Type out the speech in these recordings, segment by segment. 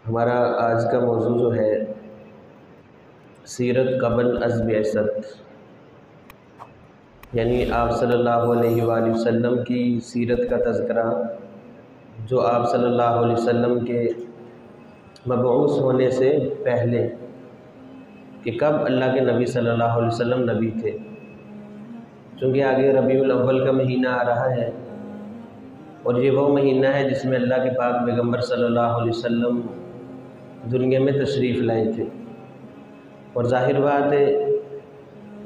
ہمارا آج کا موضوع جو ہے سیرت قبل از بعثت، یعنی آپ صلی اللہ علیہ وآلہ وسلم کی سیرت کا تذکرہ، جو آپ صلی اللہ علیہ وسلم کے مبعوث ہونے سے پہلے کہ کب اللہ کے نبی صلی اللہ علیہ وسلم نبی تھے۔ چونکہ آگے ربیع الاول کا مہینہ آ رہا ہے اور یہ وہ مہینہ ہے جس میں اللہ کے پاک پیغمبر صلی اللہ علیہ وسلم دنیا میں تشریف لائے تھے، اور ظاہر بات ہے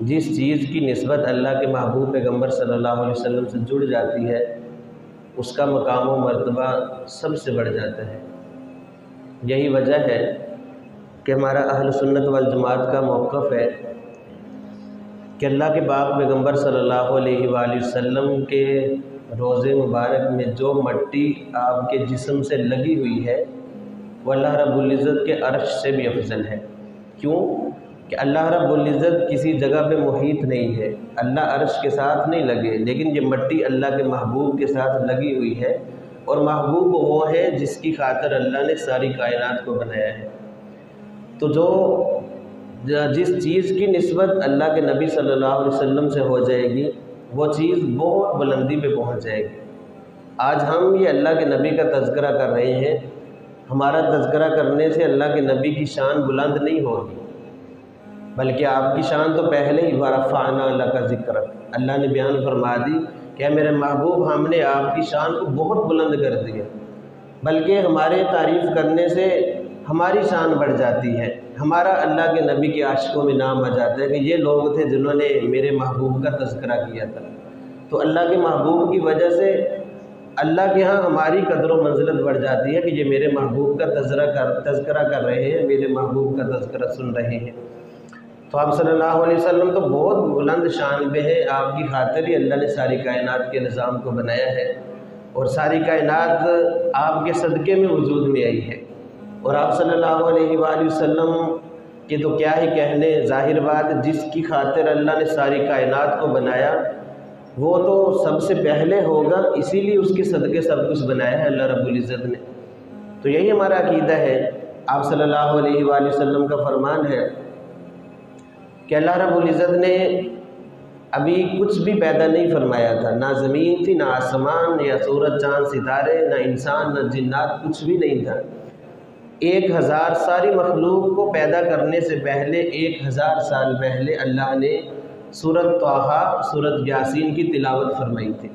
جس چیز کی نسبت اللہ کے محبوب پیغمبر صلی اللہ علیہ وسلم سے جڑ جاتی ہے اس کا مقام و مرتبہ سب سے بڑھ جاتا ہے۔ یہی وجہ ہے کہ ہمارا اہل سنت والجماعت کا موقف ہے کہ اللہ کے پاک پیغمبر صلی اللہ علیہ وآلہ وسلم کے روضے مبارک میں جو مٹی آپ کے جسم سے لگی ہوئی ہے وہ اللہ رب العزت کے عرش سے بھی افضل ہے۔ کیوں کہ اللہ رب العزت کسی جگہ پہ محیط نہیں ہے، اللہ عرش کے ساتھ نہیں لگے، لیکن یہ مٹی اللہ کے محبوب کے ساتھ لگی ہوئی ہے، اور محبوب وہ ہے جس کی خاطر اللہ نے ساری کائنات کو بنایا ہے۔ تو جس چیز کی نسبت اللہ کے نبی صلی اللہ علیہ وسلم سے ہو جائے گی وہ چیز بہت بلندی پہ پہنچ جائے گی۔ آج ہم یہ اللہ کے نبی کا تذکرہ کر رہے ہیں، ہمارا تذکرہ کرنے سے اللہ کے نبی کی شان بلند نہیں ہوگی، بلکہ آپ کی شان تو پہلے ہی ورفعنا لک ذکرک، اللہ نے بیان فرما دی کہ اے میرے محبوب ہم نے آپ کی شان کو بہت بلند کر دیا، بلکہ ہمارے تعریف کرنے سے ہماری شان بڑھ جاتی ہے، ہمارا اللہ کے نبی کے عاشقوں میں نام آ جاتا ہے کہ یہ لوگ تھے جنہوں نے میرے محبوب کا تذکرہ کیا تھا۔ تو اللہ کے محبوب کی وجہ سے اللہ کے ہاں ہماری قدر و منزلت بڑھ جاتی ہے کہ یہ میرے محبوب کا تذکرہ کر رہے ہیں، میرے محبوب کا تذکرہ سن رہے ہیں۔ تو آپ صلی اللہ علیہ وسلم تو بہت بلند شان پہ ہے، آپ کی خاطر ہی اللہ نے ساری کائنات کے نظام کو بنایا ہے، اور ساری کائنات آپ کے صدقے میں وجود میں آئی ہے، اور آپ صلی اللہ علیہ وآلہ وسلم کے تو کیا ہی کہنے، ظاہر بات جس کی خاطر اللہ نے ساری کائنات کو بنایا وہ تو سب سے پہلے ہوگا، اسی لیے اس کے صدقے سب کچھ بنایا ہے اللہ رب العزت نے۔ تو یہی ہمارا عقیدہ ہے۔ آپ صلی اللہ علیہ وآلہ وسلم کا فرمان ہے کہ اللہ رب العزت نے ابھی کچھ بھی پیدا نہیں فرمایا تھا، نہ زمین تھی، نہ آسمان، یا سورج چاند ستارے، نہ انسان، نہ جنات، کچھ بھی نہیں تھا۔ 1000 ساری مخلوق کو پیدا کرنے سے پہلے 1000 سال پہلے اللہ نے سورۃ طٰہٰ، سورۃ یاسین کی تلاوت فرمائی تھی۔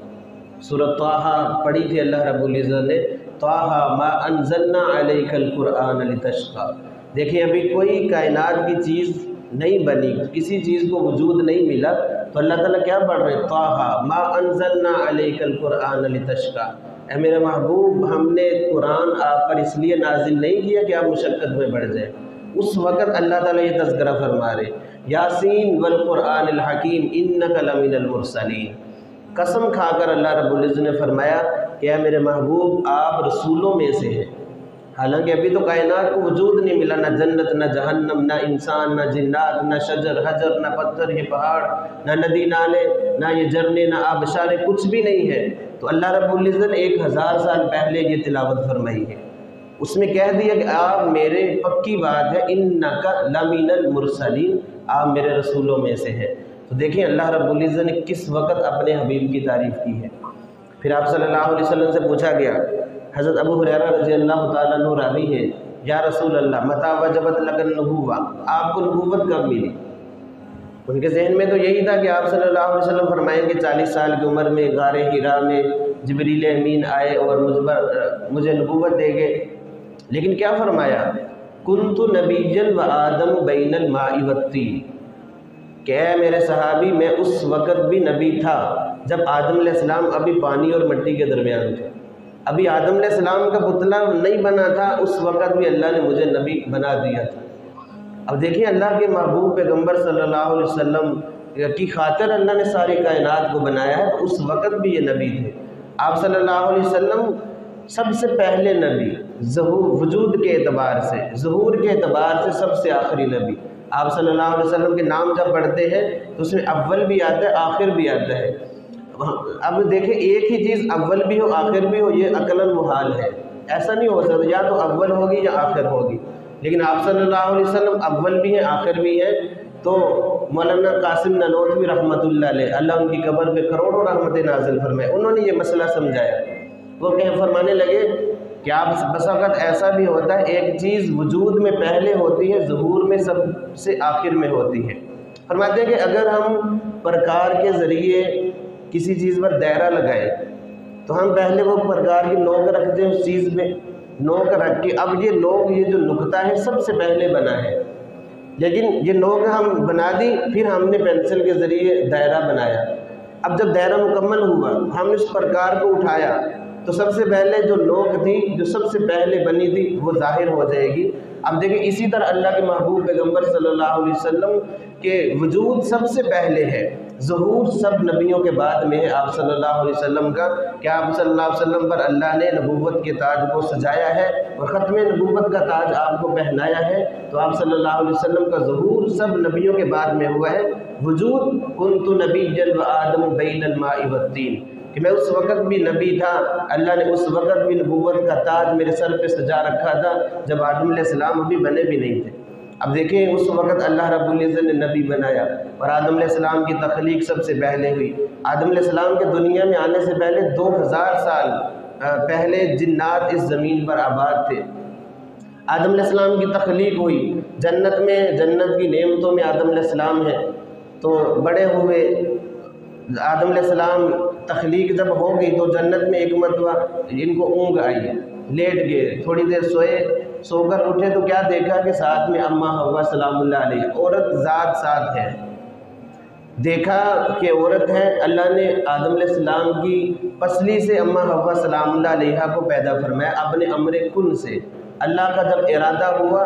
سورۃ طٰہٰ پڑھی تھی اللہ رب العزت نے، طٰہٰ ما انزلنا علیک القرآن لتشقیٰ۔ دیکھیں ابھی کوئی کائنات کی چیز نہیں بنی، کسی چیز کو وجود نہیں ملا، تو اللہ تعالیٰ کیا پڑھ رہے ہیں؟ طٰہٰ ما انزلنا علیک القرآن لتشقیٰ۔ اے میرے محبوب ہم نے قرآن آپ پر اس لیے نازل نہیں کیا کہ آپ مشقت میں بڑھ جائیں۔ اس وقت اللہ تعالیٰ یہ تذکرہ فرما رہے، یاسین والقرآن الحکیم انک لمن المرسلین۔ قسم کھا کر اللہ رب العزت نے فرمایا کہ اے میرے محبوب آپ رسولوں میں سے ہیں، حالانکہ ابھی تو کائنات کو وجود نہیں ملا، نہ جنت، نہ جہنم، نہ انسان، نہ جنات، نہ شجر حجر، نہ پتھر یہ پہاڑ، نہ ندی نالے، نہ یہ جھرنے، نہ آبشارے، کچھ بھی نہیں ہے۔ تو اللہ رب العزت نے 1000 سال پہلے یہ تلاوت فرمائی ہے، اس میں کہہ دیا کہ آپ میرے، پکی بات ہے، انک لمن المرسلین، آپ میرے رسولوں میں سے ہیں۔ تو دیکھیں اللہ رب العزت نے کس وقت اپنے حبیب کی تعریف کی ہے۔ پھر آپ صلی اللہ علیہ وسلم سے پوچھا گیا، حضرت ابو ہریرہ رضی اللہ تعالیٰ عنہ راوی ہے، یا رسول اللہ متی وجبت لک النبوہ، آپ کو نبوت کب ملی؟ ان کے ذہن میں تو یہی تھا کہ آپ صلی اللہ علیہ وسلم فرمائیں کہ 40 سال کی عمر میں غار حرا میں جبریل امین آئے اور مجھے نبوت دے گئے، لیکن کیا فرمایا؟ کنت نبیا وآدم بین الماء والطین، کہ اے میرے صحابی میں اس وقت بھی نبی تھا جب آدم علیہ السلام ابھی پانی اور مٹی کے درمیان تھے، ابھی آدم علیہ السلام کا پتلا نہیں بنا تھا، اس وقت بھی اللہ نے مجھے نبی بنا دیا تھا۔ اب دیکھیں اللہ کے محبوب پیغمبر صلی اللہ علیہ وسلم کی خاطر اللہ نے ساری کائنات کو بنایا ہے، اس وقت بھی یہ نبی تھے۔ آپ صلی اللہ علیہ وسلم سب سے پہلے نبی، وجود کے اعتبار سے، ظہور کے اعتبار سے سب سے آخری نبی۔ آپ صلی اللہ علیہ وسلم کے نام جب پڑھتے ہیں تو اس میں اول بھی آتا ہے، آخر بھی آتا ہے۔ اب دیکھیں ایک ہی چیز اول بھی ہو آخر بھی ہو، یہ عقلاً محال ہے، ایسا نہیں ہو سکتا، یا تو اول ہوگی یا آخر ہوگی، لیکن آپ صلی اللہ علیہ وسلم اول بھی ہیں آخر بھی ہیں۔ تو مولانا قاسم نانوتوی رحمۃ اللہ علیہ، اللہ ان کی قبر پہ کروڑوں رحمت نازل فرمائے، انہوں نے یہ مسئلہ سمجھایا۔ وہ فرمانے لگے کہ آپ بس وقت ایسا بھی ہوتا ہے ایک چیز وجود میں پہلے ہوتی ہے، ظہور میں سب سے آخر میں ہوتی ہے۔ فرماتے ہیں کہ اگر ہم پرکار کے ذریعے کسی چیز پر دائرہ لگائیں تو ہم پہلے وہ پرکار کی نوک رکھتے ہیں، اس چیز میں نوک رکھ کے اب یہ نوک، یہ جو نقطہ ہے سب سے پہلے بنا ہے، لیکن یہ نوک ہم بنا دی، پھر ہم نے پینسل کے ذریعے دائرہ بنایا۔ اب جب دائرہ مکمل ہوا، ہم اس پرکار کو اٹھایا تو سب سے پہلے جو نوک تھی، جو سب سے پہلے بنی تھی، وہ ظاہر ہو جائے گی۔ اب دیکھیں اسی طرح اللہ کے محبوب پیغمبر صلی اللہ علیہ وسلم کے وجود سب سے پہلے ہے، ظہور سب نبیوں کے بعد میں ہے آپ صلی اللہ علیہ وسلم کا، کہ آپ صلی اللہ علیہ وسلم پر اللہ نے نبوت کے تاج کو سجایا ہے اور ختم نبوت کا تاج آپ کو پہنایا ہے۔ تو آپ صلی اللہ علیہ وسلم کا ظہور سب نبیوں کے بعد میں ہوا ہے۔ وجود کنت نبیا وآدم بین الماء والطین، کہ میں اس وقت بھی نبی تھا، اللہ نے اس وقت بھی نبوت کا تاج میرے سر پہ سجا رکھا تھا جب آدم علیہ السلام ابھی بنے بھی نہیں تھے۔ اب دیکھیں اس وقت اللہ رب العزت نے نبی بنایا، اور آدم علیہ السلام کی تخلیق سب سے پہلے ہوئی۔ آدم علیہ السلام کے دنیا میں آنے سے پہلے 2000 سال پہلے جنات اس زمین پر آباد تھے۔ آدم علیہ السلام کی تخلیق ہوئی، جنت میں، جنت کی نعمتوں میں آدم علیہ السلام ہے، تو بڑے ہوئے۔ آدم علیہ السلام تخلیق جب ہو گئی تو جنت میں ایک مرتبہ ان کو اونگ آئی، لیٹ گئے، تھوڑی دیر سوئے، سو کر اٹھے تو کیا دیکھا کہ ساتھ میں اماں حوا سلام اللہ علیہ، عورت ذات ساتھ ہے۔ دیکھا کہ عورت ہے، اللہ نے آدم علیہ السلام کی پسلی سے اماں حوا سلام اللہ علیہ کو پیدا فرمایا اپنے امر کن سے۔ اللہ کا جب ارادہ ہوا،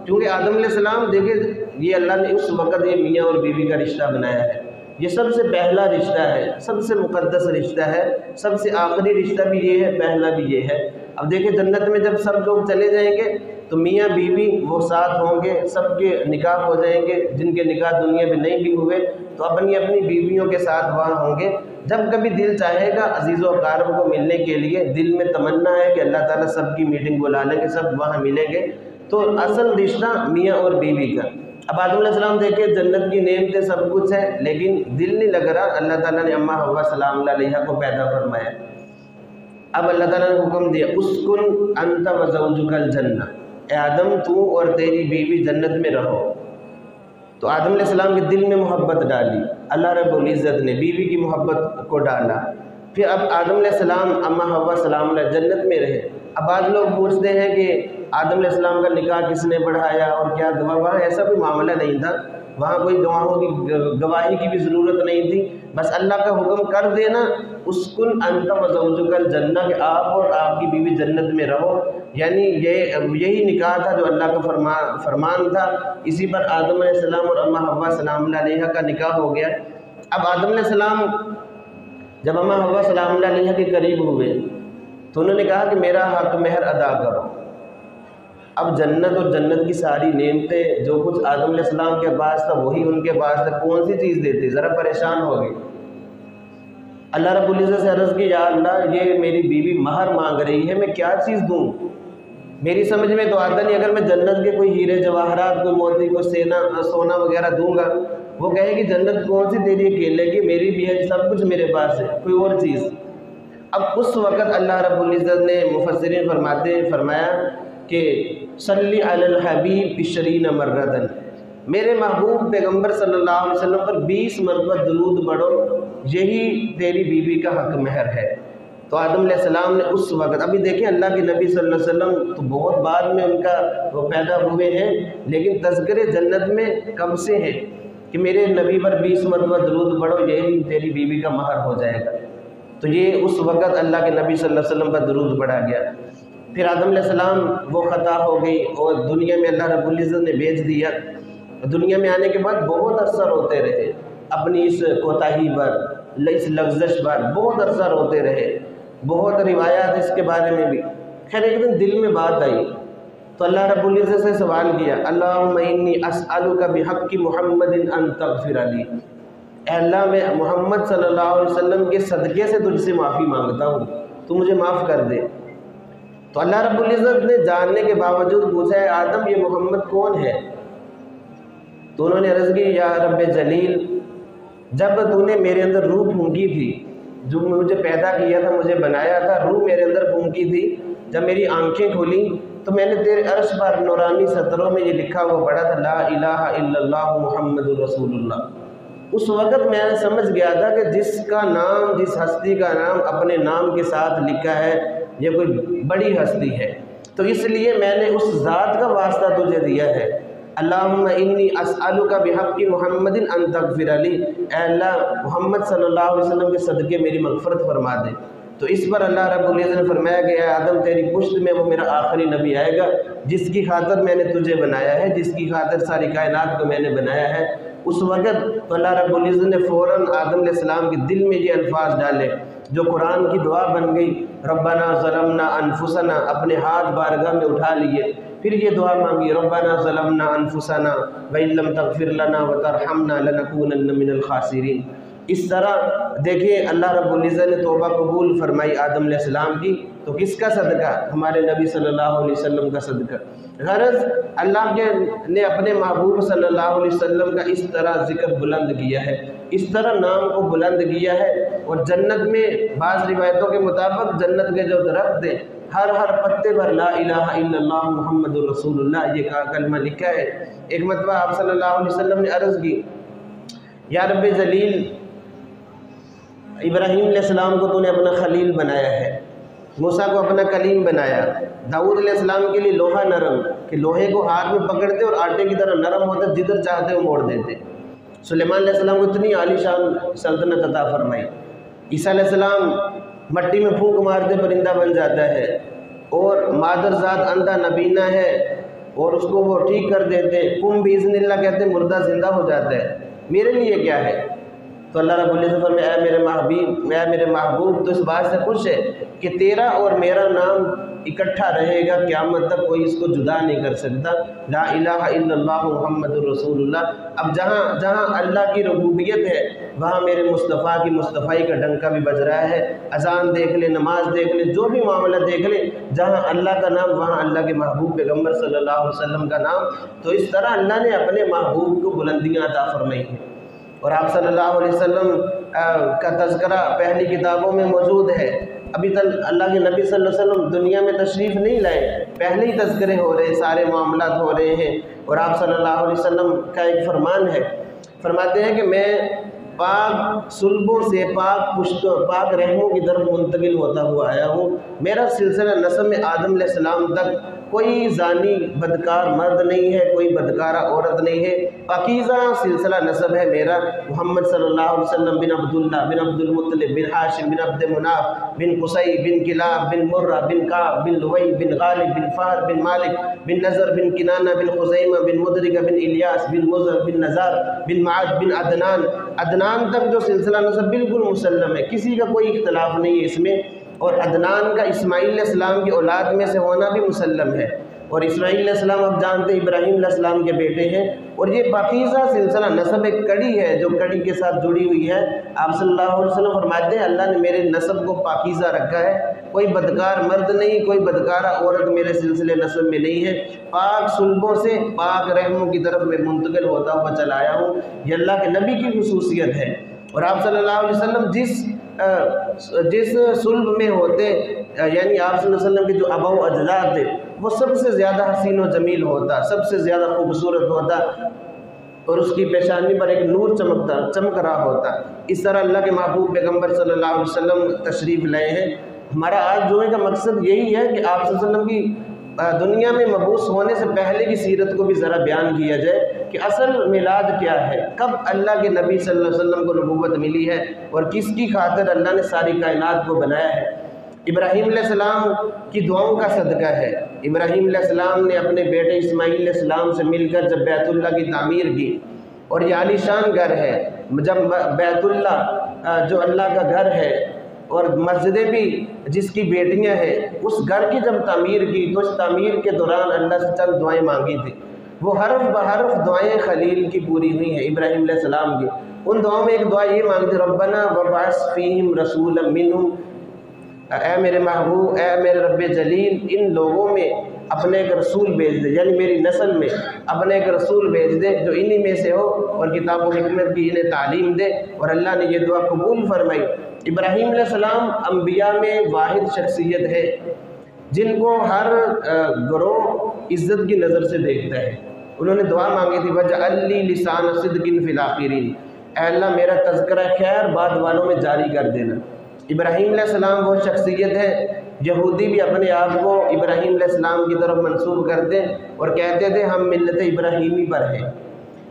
کیونکہ آدم علیہ السلام دیکھیں یہ اللہ نے اس وقت یہ میاں اور بیوی کا رشتہ بنایا ہے، یہ سب سے پہلا رشتہ ہے، سب سے مقدس رشتہ ہے، سب سے آخری رشتہ بھی یہ ہے، پہلا بھی یہ ہے۔ اب دیکھیں جنت میں جب سب لوگ چلے جائیں گے تو میاں بیوی وہ ساتھ ہوں گے، سب کے نکاح ہو جائیں گے، جن کے نکاح دنیا میں نہیں بھی ہوئے تو اپنی اپنی بیویوں کے ساتھ وہاں ہوں گے۔ جب کبھی دل چاہے گا عزیز و اقارب کو ملنے کے لیے، دل میں تمنا ہے کہ اللہ تعالیٰ سب کی میٹنگ بلا لیں گے، سب وہاں ملیں گے، تو اصل رشتہ میاں اور بیوی کا۔ اب آدم علیہ السلام دیکھیں جنت کی نعمتیں سب کچھ ہے، لیکن دل نہیں لگ رہا، اللہ تعالیٰ نے اماں حوا سلام اللہ علیہ کو پیدا فرمایا۔ اب اللہ تعالیٰ نے حکم دیا اسکن انت وزوجک الجنہ، اے آدم تو اور تیری بیوی جنت میں رہو۔ تو آدم علیہ السلام کے دل میں محبت ڈالی، اللہ رب العزت نے بیوی کی محبت کو ڈالا۔ پھر اب آدم علیہ السلام اماں حوا سلام اللہ جنت میں رہے۔ اب بعض لوگ پوچھتے ہیں کہ آدم علیہ السلام کا نکاح کس نے پڑھایا اور کیا گواہ؟ وہاں ایسا کوئی معاملہ نہیں تھا، وہاں کوئی گواہوں کی گواہی کی بھی ضرورت نہیں تھی، بس اللہ کا حکم کر دینا اسکن انت وزوجک الجنہ، کہ آپ اور آپ کی بیوی جنت میں رہو، یعنی یہی نکاح تھا جو اللہ کا فرمان تھا، اسی پر آدم علیہ السلام اور اماں حوا سلام اللہ علیہ کا نکاح ہو گیا۔ اب آدم علیہ السلام جب اماں حوا سلام اللہ علیہ کے قریب ہوئے تو انہوں نے کہا کہ میرا حق مہر ادا کرو۔ اب جنت اور جنت کی ساری نعمتیں جو کچھ آدم علیہ السلام کے پاس تھا وہی ان کے پاس تھا، کون سی چیز دیتے؟ ذرا پریشان ہو گئے۔ اللہ رب العزت سے عرض کی یا اللہ یہ میری بیوی مہر مانگ رہی ہے، میں کیا چیز دوں؟ میری سمجھ میں تو آتا نہیں، اگر میں جنت کے کوئی ہیرے جواہرات، کوئی موتی، کوئی سونا وغیرہ دوں گا، وہ کہے کہ جنت کون سی تیری اکیلے کی، میری بھی ہے، سب کچھ میرے پاس ہے، کوئی اور چیز۔ اب اس وقت اللہ رب العزت نے مفسرین فرمایا کہ صلی علی الحبیب 20 مرتن، میرے محبوب پیغمبر صلی اللہ علیہ وسلم پر 20 مرتبہ درود پڑھو، یہی تیری بیوی کا حق مہر ہے۔ تو آدم علیہ السلام نے اس وقت، ابھی دیکھیں اللہ کے نبی صلی اللہ علیہ وسلم تو بہت بعد میں ان کا وہ پیدا ہوئے ہیں، لیکن تذکرے جنت میں کب سے ہیں کہ میرے نبی پر 20 مرتبہ درود پڑھو، یہی تیری بیوی کا مہر ہو جائے گا۔ تو یہ اس وقت اللہ کے نبی صلی اللہ علیہ وسلم پر درود پڑھا گیا۔ پھر آدم علیہ السلام وہ خطا ہو گئی اور دنیا میں اللہ رب العزت نے بھیج دیا۔ دنیا میں آنے کے بعد بہت عرصہ روتے رہے اپنی اس کوتاہی پر، اس لغزش پر بہت عرصہ روتے رہے، بہت روایات اس کے بارے میں بھی۔ خیر ایک دن دل میں بات آئی تو اللہ رب العزت سے سوال کیا اللہم انی اسألک بحق محمد ان تغفر لی، اے اللہ میں محمد صلی اللہ علیہ وسلم کے صدقے سے تجھ سے معافی مانگتا ہوں، تو مجھے معاف کر دے۔ تو اللہ رب العزت نے جاننے کے باوجود پوچھا ہے آدم یہ محمد کون ہے؟ تو انہوں نے عرض کی یا رب جلیل، جب تو نے میرے اندر روح پھونکی تھی، جو مجھے پیدا کیا تھا، مجھے بنایا تھا، روح میرے اندر پھونکی تھی، جب میری آنکھیں کھولیں تو میں نے تیرے عرش پر نورانی سطروں میں یہ لکھا ہوا پڑھا تھا لا الہ الا اللہ محمد رسول اللہ۔ اس وقت میں سمجھ گیا تھا کہ جس کا نام، جس ہستی کا نام اپنے نام کے ساتھ لکھا ہے یہ کوئی بڑی ہستی ہے، تو اس لیے میں نے اس ذات کا واسطہ تجھے دیا ہے۔ اللہم انی اسألک بحق محمد ان تغفر لی، اے اللہ محمد صلی اللہ علیہ وسلم کے صدقے میری مغفرت فرما دے۔ تو اس پر اللہ رب العزت نے فرمایا کہ اے آدم تیری پشت میں وہ میرا آخری نبی آئے گا جس کی خاطر میں نے تجھے بنایا ہے، جس کی خاطر ساری کائنات کو میں نے بنایا ہے۔ اس وقت تو اللہ رب العزت نے فوراً آدم علیہ السلام کے دل میں یہ الفاظ ڈالے جو قرآن کی دعا بن گئی، ربنا ظلمنا انفسنا، اپنے ہاتھ بارگاہ میں اٹھا لیے، پھر یہ دعا مانگی ربنا ظلمنا انفسنا وان لم تغفر لنا وترحمنا لنکونن من الخاسرین۔ اس طرح دیکھیں اللہ رب العزت نے توبہ قبول فرمائی آدم علیہ السلام کی، تو کس کا صدقہ؟ ہمارے نبی صلی اللہ علیہ وسلم کا صدقہ۔ غرض اللہ نے اپنے محبوب صلی اللہ علیہ وسلم کا اس طرح ذکر بلند کیا ہے، اس طرح نام کو بلند کیا ہے۔ اور جنت میں بعض روایتوں کے مطابق جنت کے جو درخت ہیں ہر پتے پر لا الہ الا اللہ محمد رسول اللہ یہ کلمہ لکھا ہے۔ ایک مرتبہ آپ صلی اللہ علیہ وسلم نے عرض کی یا رب جلیل، ابراہیم علیہ السلام کو تو نے اپنا خلیل بنایا ہے، موسیٰ کو اپنا کلیم بنایا، داؤد علیہ السلام کے لیے لوہا نرم کہ لوہے کو ہاتھ میں پکڑتے اور آٹے کی طرح نرم ہوتا، جدھر چاہتے وہ موڑ دیتے۔ سلیمان علیہ السلام کو اتنی عالی شان سلطنت عطا فرمائی۔ عیسیٰ علیہ السلام مٹی میں پھونک مارتے پرندہ بن جاتا ہے، اور مادر ذات اندھا نبینا ہے اور اس کو وہ ٹھیک کر دیتے، کم باذن اللہ کہتے ہیں مردہ زندہ ہو جاتا ہے۔ میرے لیے کیا ہے؟ تو اللہ رب العزت فرمایا اے میرے محبوب تو اس بات سے خوش ہے کہ تیرا اور میرا نام اکٹھا رہے گا، قیامت تک کوئی اس کو جدا نہیں کر سکتا۔ لا الہ الا اللہ محمد رسول اللہ۔ اب جہاں اللہ کی ربوبیت ہے وہاں میرے مصطفیٰ کی مصطفی کا ڈنکا بھی بج رہا ہے۔ اذان دیکھ لے، نماز دیکھ لے، جو بھی معاملہ دیکھ لے، جہاں اللہ کا نام وہاں اللہ کے محبوب پیغمبر صلی اللہ علیہ وسلم کا نام۔ تو اس طرح اللہ نے اپنے محبوب کو بلندیاں عطا فرمائی ہیں۔ اور آپ صلی اللہ علیہ وسلم کا تذکرہ پہلی کتابوں میں موجود ہے۔ ابھی تک اللہ کے نبی صلی اللہ علیہ وسلم دنیا میں تشریف نہیں لائے، پہلے ہی تذکرے ہو رہے ہیں، سارے معاملات ہو رہے ہیں۔ اور آپ صلی اللہ علیہ وسلم کا ایک فرمان ہے، فرماتے ہیں کہ میں پاک صلبوں سے پاک رحموں کی طرف منتقل ہوتا ہوا آیا ہوں۔ میرا سلسلہ نسب میں آدم علیہ السلام تک کوئی زانی بدکار مرد نہیں ہے، کوئی بدکارہ عورت نہیں ہے، پاکیزہ سلسلہ نسب ہے میرا۔ محمد صلی اللہ علیہ وسلم بن عبداللہ بن عبد المطلب بن ہاشم بن عبد مناف بن قصی بن کلاب بن مرہ بن کعب بن لوئی بن غالب بن فہر بن مالک بن نضر بن کنانہ بن خزیمہ بن مدرکہ بن الیاس بن مضر بن نزار بن معد بن عدنان تک جو سلسلہ نسب بالکل مسلم ہے، کسی کا کوئی اختلاف نہیں ہے اس میں۔ اور عدنان کا اسماعیل علیہ السلام کی اولاد میں سے ہونا بھی مسلم ہے، اور اسماعیل علیہ السلام آپ جانتے ہیں ابراہیم علیہ السلام کے بیٹے ہیں۔ اور یہ پاکیزہ سلسلہ نسب ایک کڑی ہے جو کڑی کے ساتھ جڑی ہوئی ہے۔ آپ صلی اللہ علیہ وسلم فرماتے ہیں اللہ نے میرے نسب کو پاکیزہ رکھا ہے، کوئی بدکار مرد نہیں، کوئی بدکارہ عورت میرے سلسلے نسب میں نہیں ہے، پاک صلبوں سے پاک رحموں کی طرف میں منتقل ہوتا ہوا چلا آیا ہوں۔ یہ اللہ کے نبی کی خصوصیت ہے۔ اور آپ صلی اللہ علیہ وسلم جس صلب میں ہوتے، یعنی آپ صلی اللہ علیہ وسلم کے جو آباء و اجداد تھے، وہ سب سے زیادہ حسین و جمیل ہوتا، سب سے زیادہ خوبصورت ہوتا، اور اس کی پیشانی پر ایک نور چمک رہا ہوتا۔ اس طرح اللہ کے محبوب پیغمبر صلی اللہ علیہ وسلم تشریف لائے ہیں۔ ہمارا آج جمعے کا مقصد یہی ہے کہ آپ صلی اللہ علیہ وسلم کی دنیا میں مبعوث ہونے سے پہلے کی سیرت کو بھی ذرا بیان کیا جائے کہ اصل میلاد کیا ہے، کب اللہ کے نبی صلی اللہ علیہ وسلم کو نبوت ملی ہے، اور کس کی خاطر اللہ نے ساری کائنات کو بنایا ہے۔ ابراہیم علیہ السلام کی دعاؤں کا صدقہ ہے۔ ابراہیم علیہ السلام نے اپنے بیٹے اسماعیل علیہ السلام سے مل کر جب بیت اللہ کی تعمیر کی، اور یہ عالی شان گھر ہے، جب بیت اللہ جو اللہ کا گھر ہے اور مسجدیں بھی جس کی بیٹیاں ہیں، اس گھر کی جب تعمیر کی تو اس تعمیر کے دوران اللہ سے چند دعائیں مانگی تھی، وہ حرف بحرف دعائیں خلیل کی پوری ہوئی ہیں، ابراہیم علیہ السلام کی۔ ان دعاؤں میں ایک دعا یہ مانگتے ربنا وبعث فیہم رسولا منہم، اے میرے محبوب، اے میرے رب جلیل، ان لوگوں میں اپنے ایک رسول بھیج دے، یعنی میری نسل میں اپنے ایک رسول بھیج دے جو انہی میں سے ہو اور کتاب و حکمت کی انہیں تعلیم دے۔ اور اللہ نے یہ دعا قبول فرمائی۔ ابراہیم علیہ السلام انبیاء میں واحد شخصیت ہے جن کو ہر گروہ عزت کی نظر سے دیکھتا ہے۔ انہوں نے دعا مانگی تھی وَجْعَلْ لِي لِسَانَ صِدْقٍ فِي الْآخِرِينَ، اے اللہ میرا تذکرہ خیر بعد والوں میں جاری کر دینا۔ ابراہیم علیہ السلام وہ شخصیت ہے، یہودی بھی اپنے آپ کو ابراہیم علیہ السلام کی طرف منسوب کرتے اور کہتے تھے ہم ملت ابراہیمی پر ہیں۔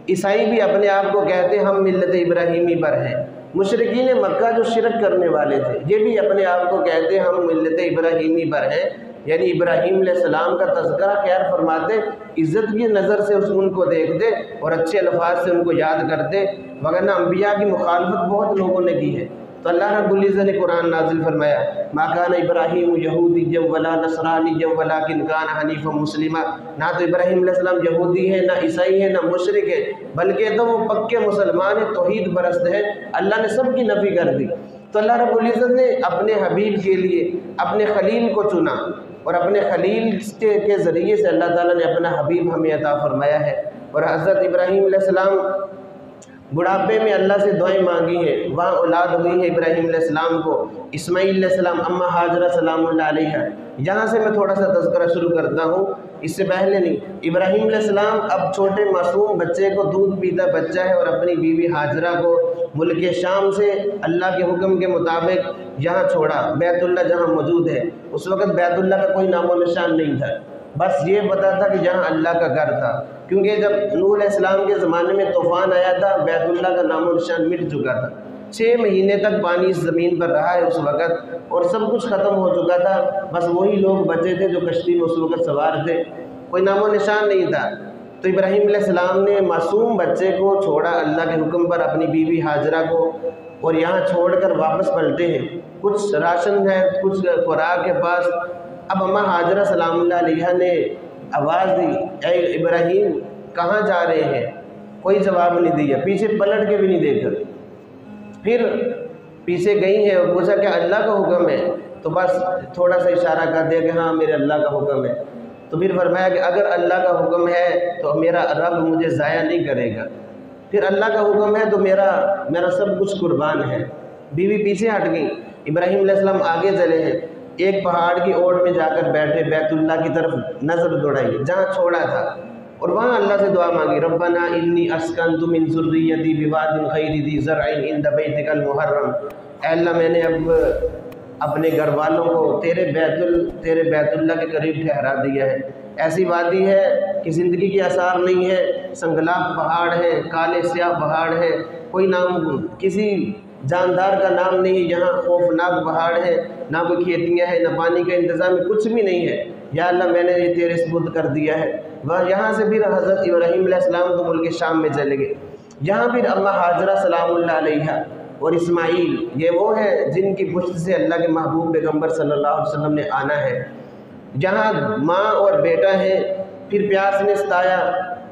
عیسائی بھی اپنے آپ کو کہتے ہم ملت ابراہیمی پر ہیں۔ مشرکین مکہ جو شرک کرنے والے تھے یہ بھی اپنے آپ کو کہتے ہم ملت ابراہیمی پر ہیں، یعنی ابراہیم علیہ السلام کا تذکرہ خیر فرماتے، عزت کی نظر سے ان کو دیکھتے اور اچھے الفاظ سے ان کو یاد کرتے، وگرنہ انبیاء کی مخالفت بہت لوگوں نے کی ہے۔ تو اللہ رب العزت نے قرآن نازل فرمایا ما کان ابراہیم یہودیا ولا نصرانیا ولکن کان حنیفا مسلما، نہ تو ابراہیم علیہ السلام یہودی ہے، نہ عیسائی ہے، نہ مشرک ہے، بلکہ تو وہ پکے مسلمان ہیں، توحید پرست ہے۔ اللہ نے سب کی نفی کر دی۔ تو اللہ رب العزت نے اپنے حبیب کے لیے اپنے خلیل کو چنا اور اپنے خلیل کے ذریعے سے اللہ تعالیٰ نے اپنا حبیب ہمیں عطا فرمایا ہے۔ اور حضرت ابراہیم علیہ السلام بڑھاپے میں اللہ سے دعائیں مانگی ہیں، وہاں اولاد ہوئی ہے ابراہیم علیہ السلام کو، اسماعیل علیہ السلام، اماں ہاجرہ سلام اللہ علیہ۔ یہاں سے میں تھوڑا سا تذکرہ شروع کرتا ہوں، اس سے پہلے نہیں۔ ابراہیم علیہ السلام اب چھوٹے معصوم بچے کو دودھ پیتا بچہ ہے اور اپنی بیوی ہاجرہ کو ملک شام سے اللہ کے حکم کے مطابق یہاں چھوڑا، بیت اللہ جہاں موجود ہے۔ اس وقت بیت اللہ کا کوئی نام و نشان نہیں تھا، بس یہ پتہ تھا کہ جہاں اللہ کا گھر تھا، کیونکہ جب نوح علیہ السلام کے زمانے میں طوفان آیا تھا بیت اللہ کا نام و نشان مٹ چکا تھا۔ 6 مہینے تک پانی اس زمین پر رہا ہے اس وقت، اور سب کچھ ختم ہو چکا تھا، بس وہی لوگ بچے تھے جو کشتی میں اس وقت سوار تھے، کوئی نام و نشان نہیں تھا۔ تو ابراہیم علیہ السلام نے معصوم بچے کو چھوڑا اللہ کے حکم پر، اپنی بیوی ہاجرہ کو، اور یہاں چھوڑ کر واپس پلٹے ہیں۔ کچھ راشن ہے، کچھ خوراک کے پاس۔ اب اماں ہاجرہ سلام اللہ علیہ نے آواز دی اے ابراہیم کہاں جا رہے ہیں؟ کوئی جواب نہیں دیا، پیچھے پلٹ کے بھی نہیں دیکھا۔ پھر پیچھے گئی ہیں اور پوچھا کہ اللہ کا حکم ہے؟ تو بس تھوڑا سا اشارہ کر دیا کہ ہاں میرے اللہ کا حکم ہے۔ تو پھر فرمایا کہ اگر اللہ کا حکم ہے تو میرا رب مجھے ضائع نہیں کرے گا، پھر اللہ کا حکم ہے تو میرا سب کچھ قربان ہے۔ بیوی پیچھے ہٹ گئی، ابراہیم علیہ السلام آگے چلے ہیں، ایک پہاڑ کی اوٹ میں جا کر بیٹھے، بیت اللہ کی طرف نظر دوڑائی جہاں چھوڑا تھا، اور وہاں اللہ سے دعا مانگی ربنا انی اسکنت من ذریتی بواد غیر ذی زرع عند بیتک المحرم، اے اللہ میں نے اب اپنے گھر والوں کو تیرے بیت اللہ کے قریب ٹھہرا دیا ہے۔ ایسی وادی ہے کہ زندگی کے آثار نہیں ہے، سنگلاخ پہاڑ ہے، کالے سیاہ پہاڑ ہے، کوئی نام کسی جاندار کا نام نہیں، یہاں خوفناک پہاڑ ہے، نہ کوئی کھیتیاں ہیں، نہ پانی کا انتظام ہے، کچھ بھی نہیں ہے۔ یا اللہ میں نے یہ تیرے سپرد کر دیا ہے۔ یہاں سے پھر حضرت ابراہیم علیہ السلام تو ملک شام میں چلے گئے۔ یہاں پھر اماں ہاجرہ سلام اللہ علیہ اور اسماعیل یہ وہ ہیں جن کی پشت سے اللہ کے محبوب پیغمبر صلی اللہ علیہ وسلم نے آنا ہے۔ جہاں ماں اور بیٹا ہے، پھر پیاس نے ستایا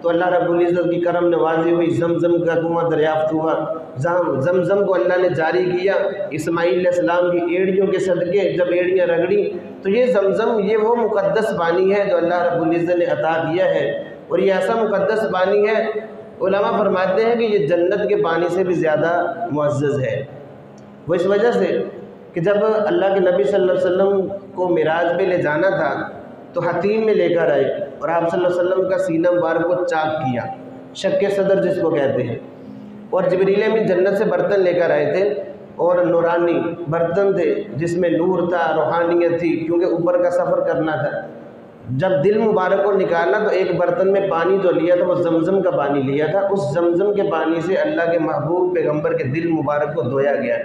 تو اللہ رب العزت کی کرم نوازی ہوئی، زمزم کا کنواں دریافت ہوا، زمزم کو اللہ نے جاری کیا اسماعیل علیہ السلام کی ایڑیوں کے صدقے۔ جب ایڑیاں رگڑی تو یہ زمزم یہ وہ مقدس پانی ہے جو اللہ رب العزت نے عطا کیا ہے، اور یہ ایسا مقدس پانی ہے علماء فرماتے ہیں کہ یہ جنت کے پانی سے بھی زیادہ معزز ہے۔ وہ اس وجہ سے کہ جب اللہ کے نبی صلی اللہ علیہ وسلم کو معراج پہ لے جانا تھا تو حتیم میں لے کر آئے اور آپ صلی اللہ علیہ وسلم کا سینہ مبارک کو چاک کیا، شق صدر جس کو کہتے ہیں، اور جبریل امین جنت سے برتن لے کر آئے تھے، اور نورانی برتن تھے جس میں نور تھا، روحانیت تھی، کیونکہ اوپر کا سفر کرنا تھا۔ جب دل مبارک کو نکالنا تو ایک برتن میں پانی جو لیا تھا وہ زمزم کا پانی لیا تھا، اس زمزم کے پانی سے اللہ کے محبوب پیغمبر کے دل مبارک کو دھویا گیا۔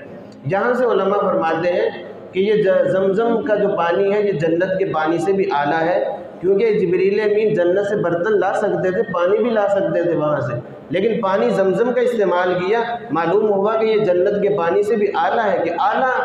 یہاں سے علماء فرماتے ہیں کہ یہ زمزم کا جو پانی ہے یہ جنت کے پانی سے بھی اعلیٰ ہے، کیونکہ جبریل امین جنت سے برتن لا سکتے تھے، پانی بھی لا سکتے تھے وہاں سے، لیکن پانی زمزم کا استعمال کیا۔ معلوم ہوا کہ یہ جنت کے پانی سے بھی اعلیٰ ہے، کہ اعلیٰ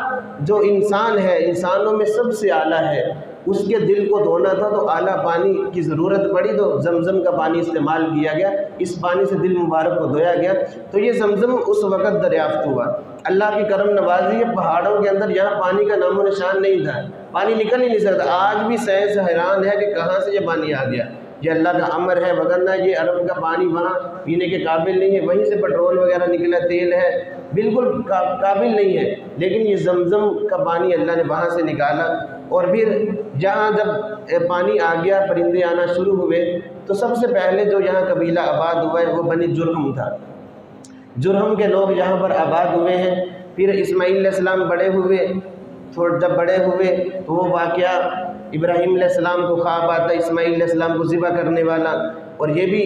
جو انسان ہے انسانوں میں سب سے اعلیٰ ہے، اس کے دل کو دھونا تھا تو اعلیٰ پانی کی ضرورت پڑی تو زمزم کا پانی استعمال کیا گیا، اس پانی سے دل مبارک کو دھویا گیا۔ تو یہ زمزم اس وقت دریافت ہوا۔ اللہ کی کرم نوازی ہے، پہاڑوں کے اندر یہاں پانی کا نام و نشان نہیں تھا، پانی نکل ہی نہیں سکتا۔ آج بھی سائنس حیران ہے کہ کہاں سے یہ پانی آ گیا، یہ اللہ کا امر ہے، وگرنہ یہ عرب کا پانی وہاں پینے کے قابل نہیں ہے، وہیں سے پٹرول وغیرہ نکلا، تیل ہے، بالکل قابل نہیں ہے، لیکن یہ زمزم کا پانی اللہ نے وہاں سے نکالا۔ اور پھر جہاں جب پانی آ گیا، پرندے آنا شروع ہوئے، تو سب سے پہلے جو یہاں قبیلہ آباد ہوا ہے وہ بنی جرہم تھا۔ جرہم کے لوگ یہاں پر آباد ہوئے ہیں۔ پھر اسماعیل علیہ السلام بڑے ہوئے، جب بڑے ہوئے تو وہ واقعہ ابراہیم علیہ السلام کو خواب آتا ہے اسماعیل علیہ السلام کو ذبح کرنے والا، اور یہ بھی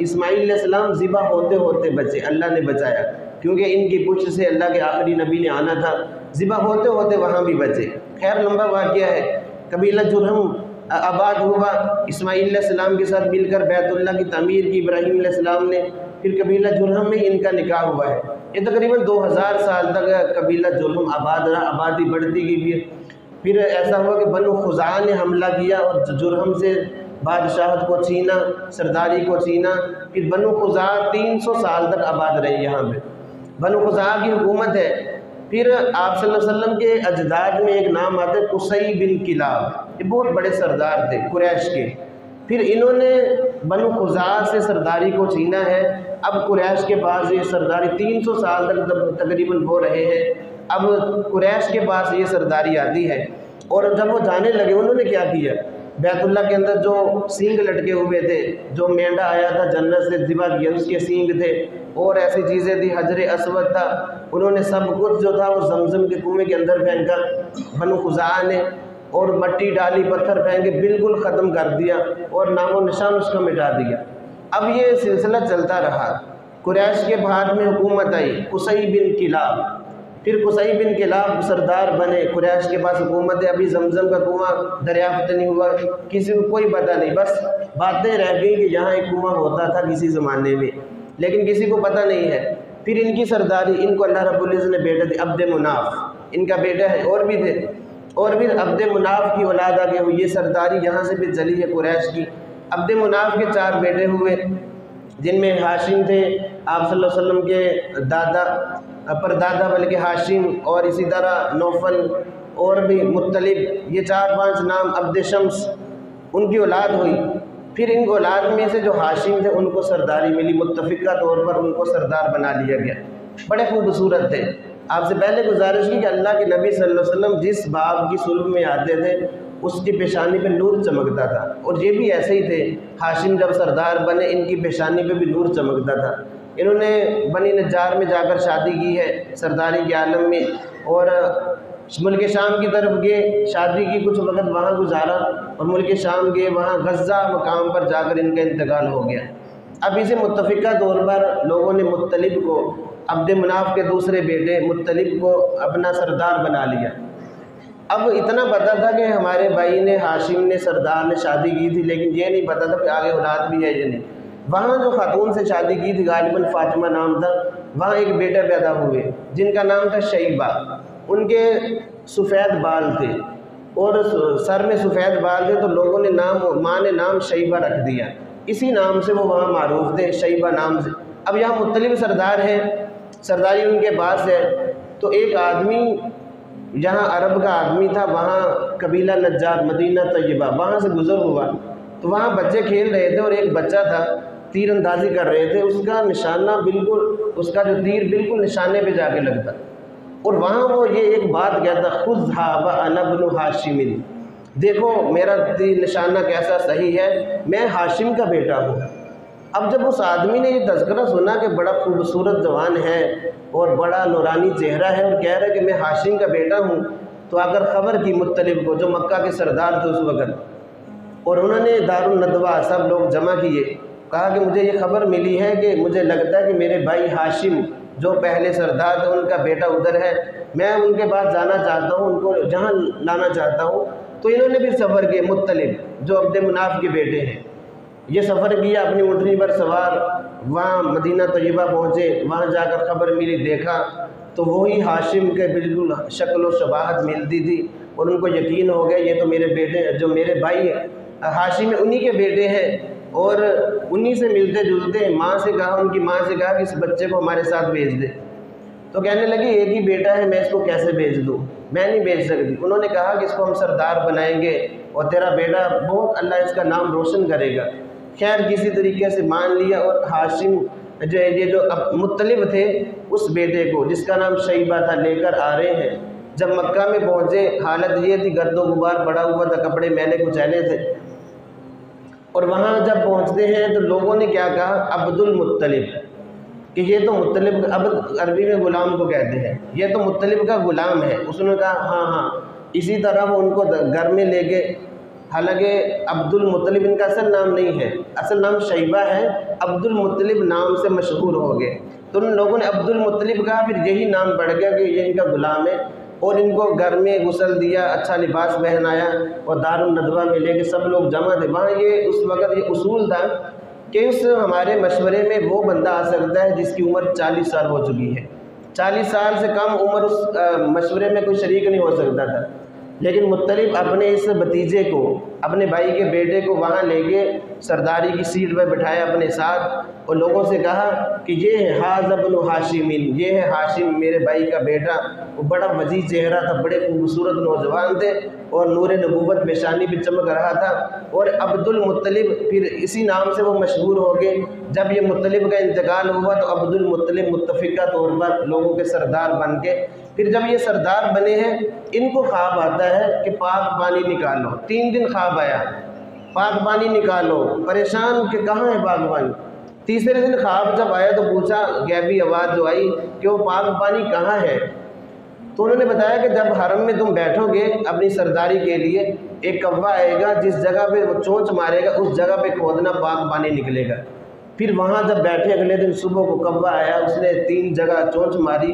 اسماعیل علیہ السلام ذبح ہوتے ہوتے بچے، اللہ نے بچایا، کیونکہ ان کی پشت سے اللہ کے آخری نبی نے آنا تھا، ذبح ہوتے ہوتے وہاں بھی بچے۔ خیر لمبا واقعہ ہے۔ قبیلہ جرہم آباد ہوا، اسماعیل علیہ السلام کے ساتھ مل کر بیت اللہ کی تعمیر کی ابراہیم علیہ السلام نے۔ پھر قبیلہ جرہم میں ان کا نکاح ہوا ہے۔ یہ تقریباً 2000 سال تک قبیلہ جرہم آباد رہا، آبادی بڑھتی گئی۔ پھر ایسا ہوا کہ بنو خزاعہ نے حملہ کیا اور جرہم سے بادشاہت کو چھینا، سرداری کو چھینا۔ پھر بنو خزاعہ 300 سال تک آباد رہے یہاں پہ، بنو خزاعہ کی حکومت ہے۔ پھر آپ صلی اللہ علیہ وسلم کے اجداد میں ایک نام آتا ہے قصی بن کلاب، یہ بہت بڑے سردار تھے قریش کے۔ پھر انہوں نے بنو خزاعہ سے سرداری کو چھینا ہے۔ اب قریش کے پاس یہ سرداری 300 سال تک تقریباً ہو رہے ہیں، اب قریش کے پاس یہ سرداری آتی ہے۔ اور جب وہ جانے لگے انہوں نے کیا کیا، بیت اللہ کے اندر جو سینگ لٹکے ہوئے تھے، جو مینڈا آیا تھا جنت سے ذبح کیا اس کے سینگ تھے، اور ایسی چیزیں تھی، حجر اسود تھا، انہوں نے سب کچھ جو تھا وہ زمزم کے کنویں کے اندر پھینکا بنو خزاعہ نے، اور مٹی ڈالی، پتھر پھینکے، بالکل ختم کر دیا اور نام و نشان اس کا مٹا دیا۔ اب یہ سلسلہ چلتا رہا، قریش کے بعد میں حکومت آئی قصی بن کلاب۔ پھر قصی بن کلاب سردار بنے، قریش کے پاس حکومت ہے، ابھی زمزم کا کنواں دریافت نہیں ہوا، کسی کو کوئی پتہ نہیں، بس باتیں رہ گئی کہ یہاں ایک کنواں ہوتا تھا کسی زمانے میں، لیکن کسی کو پتہ نہیں ہے۔ پھر ان کی سرداری، ان کو اللہ رب العزت نے بیٹا دی عبد مناف، ان کا بیٹا ہے، اور بھی تھے، اور پھر عبد مناف کی اولاد آگے ہوئی، یہ سرداری یہاں سے بھی چلی ہے قریش کی۔ عبد مناف کے 4 بیٹے ہوئے، جن میں ہاشم تھے، آپ صلی اللہ علیہ وسلم کے دادا پردادا بلکہ ہاشم، اور اسی طرح نوفل اور بھی مطلب، یہ 4-5 نام، عبد شمس، ان کی اولاد ہوئی۔ پھر ان کو اولاد میں سے جو ہاشم تھے ان کو سرداری ملی، متفقہ طور پر ان کو سردار بنا لیا گیا، بڑے خوبصورت تھے۔ آپ سے پہلے گزارش کی کہ اللہ کے نبی صلی اللہ علیہ وسلم جس باب کی صلب میں آتے تھے اس کی پیشانی پہ نور چمکتا تھا، اور یہ بھی ایسے ہی تھے۔ ہاشم جب سردار بنے ان کی پیشانی پہ بھی نور چمکتا تھا۔ انہوں نے بنی نجار میں جا کر شادی کی ہے سرداری کے عالم میں، اور ملک شام کی طرف گئے، شادی کی، کچھ وقت وہاں گزارا، اور ملک شام گئے، وہاں غزہ مقام پر جا کر ان کا انتقال ہو گیا۔ اب اسے متفقہ طور پر لوگوں نے مطلب کو، عبد مناف کے دوسرے بیٹے مطلب کو اپنا سردار بنا لیا۔ اب اتنا پتہ تھا کہ ہمارے بھائی نے، ہاشم نے، سردار نے شادی کی تھی، لیکن یہ نہیں پتہ تھا کہ آگے اولاد بھی ہے یا نہیں۔ وہاں جو خاتون سے شادی کی تھی غالباً فاطمہ نام تھا، وہاں ایک بیٹا پیدا ہوئے جن کا نام تھا شیبہ۔ ان کے سفید بال تھے اور سر میں سفید بال تھے، تو لوگوں نے ماں نے نام شیبہ رکھ دیا، اسی نام سے وہ وہاں معروف تھے، شیبہ نام سے۔ اب یہاں مطلب سردار ہے، سرداری ان کے پاس ہے، تو ایک آدمی جہاں عرب کا آدمی تھا، وہاں قبیلہ نجار مدینہ طیبہ، وہاں سے گزر ہوا، تو وہاں بچے کھیل رہے تھے، اور ایک بچہ تھا تیر اندازی کر رہے تھے، اس کا نشانہ بالکل، اس کا جو تیر بالکل نشانے پہ جا کے لگتا، اور وہاں وہ یہ ایک بات کہتا، خذھا وانا ابن ہاشم، دیکھو میرا تیر نشانہ کیسا صحیح ہے، میں ہاشم کا بیٹا ہوں۔ اب جب اس آدمی نے یہ تذکرہ سنا کہ بڑا خوبصورت جوان ہے اور بڑا نورانی چہرہ ہے، اور کہہ رہا ہے کہ میں ہاشم کا بیٹا ہوں، تو آ کر خبر کی مطلب کو، جو مکہ کے سردار تھے اس وقت، اور انہوں نے دارالندوہ سب لوگ جمع کیے، کہا کہ مجھے یہ خبر ملی ہے کہ مجھے لگتا ہے کہ میرے بھائی ہاشم جو پہلے سردار تھے ان کا بیٹا ادھر ہے، میں ان کے پاس جانا چاہتا ہوں، ان کو جہاں لانا چاہتا ہوں۔ تو انہوں نے بھی سفر کیے، مطلب جو عبد مناف کے بیٹے ہیں، یہ سفر کیا اپنی اونٹنی پر سوار، وہاں مدینہ طیبہ پہنچے، وہاں جا کر خبر ملی، دیکھا تو وہی ہاشم کے بالکل شکل و شباہت ملتی تھی، اور ان کو یقین ہو گیا یہ تو میرے بیٹے، جو میرے بھائی ہاشم انہی کے بیٹے ہیں، اور انہی سے ملتے جلتے۔ ماں سے کہا، ان کی ماں سے کہا کہ اس بچے کو ہمارے ساتھ بھیج دے۔ تو کہنے لگی ایک ہی بیٹا ہے، میں اس کو کیسے بھیج دوں، میں نہیں بھیج سکتی۔ انہوں نے کہا کہ اس کو ہم سردار بنائیں گے اور تیرا بیٹا بہت اللہ اس کا نام روشن کرے گا۔ خیر کسی طریقے سے مان لیا، اور ہاشم جو مطلب تھے اس بیٹے کو جس کا نام شیبہ تھا لے کر آ رہے ہیں۔ جب مکہ میں پہنچے حالت یہ تھی، گرد و غبار پڑا ہوا تھا، کپڑے میلے کچیلے تھے، اور وہاں جب پہنچتے ہیں تو لوگوں نے کیا کہا، عبد المطلب، کہ یہ تو مطلب، عبد عربی میں غلام کو کہتے ہیں، یہ تو مطلب کا غلام ہے۔ اس نے کہا ہاں ہاں۔ اسی طرح وہ ان کو گھر میں لے گئے، حالانکہ عبد المطلب ان کا اصل نام نہیں ہے، اصل نام شیبہ ہے، عبد المطلب نام سے مشہور ہو گئے۔ تو ان لوگوں نے عبد المطلب کہا، پھر یہی نام پڑ گیا کہ یہ ان کا غلام ہے، اور ان کو گھر میں غسل دیا، اچھا لباس پہنایا، اور دارالندوہ میں لے کے سب لوگ جمع تھے وہاں۔ یہ اس وقت یہ اصول تھا کہ اس ہمارے مشورے میں وہ بندہ آ سکتا ہے جس کی عمر 40 سال ہو چکی ہے، 40 سال سے کم عمر اس مشورے میں کوئی شریک نہیں ہو سکتا تھا۔ لیکن مطلب اپنے اس بھتیجے کو، اپنے بھائی کے بیٹے کو وہاں لے گئے، سرداری کی سیٹ پہ بٹھایا اپنے ساتھ، اور لوگوں سے کہا کہ یہ ہے ھذا ابن ہاشم، یہ ہے ہاشم میرے بھائی کا بیٹا۔ وہ بڑا وجیح چہرہ تھا، بڑے خوبصورت نوجوان تھے، اور نور نبوت پیشانی پہ چمک رہا تھا، اور عبد المطلب پھر اسی نام سے وہ مشہور ہو گئے۔ جب یہ مطلب کا انتقال ہوا تو عبد المطلب متفقہ طور پر لوگوں کے سردار بن کے، پھر جب یہ سردار بنے ہیں ان کو خواب آتا ہے کہ پاک پانی نکالو۔ 3 دن خواب آیا، پاک پانی نکالو، پریشان کہ کہاں ہے پاک پانی۔ تیسرے دن خواب جب آیا تو پوچھا، غیبی آواز جو آئی کہ وہ پاک پانی کہاں ہے، تو انہوں نے بتایا کہ جب حرم میں تم بیٹھو گے اپنی سرداری کے لیے، ایک کوا آئے گا، جس جگہ پہ وہ چونچ مارے گا اس جگہ پہ کھودنا، پاک پانی نکلے گا۔ پھر وہاں جب بیٹھے اگلے دن صبح کو کوا آیا، اس نے 3 جگہ چونچ ماری،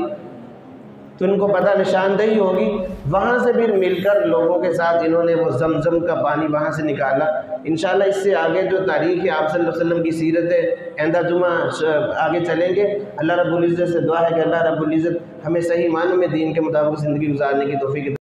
تو ان کو پتہ نشاندہی ہوگی۔ وہاں سے پھر مل کر لوگوں کے ساتھ انہوں نے وہ زمزم کا پانی وہاں سے نکالا۔ انشاءاللہ اس سے آگے جو تاریخ ہے آپ صلی اللہ علیہ وسلم کی سیرت ہے، آئندہ جمعہ آگے چلیں گے۔ اللہ رب العزت سے دعا ہے کہ اللہ رب العزت ہمیں صحیح معنی میں دین کے مطابق زندگی گزارنے کی توفیق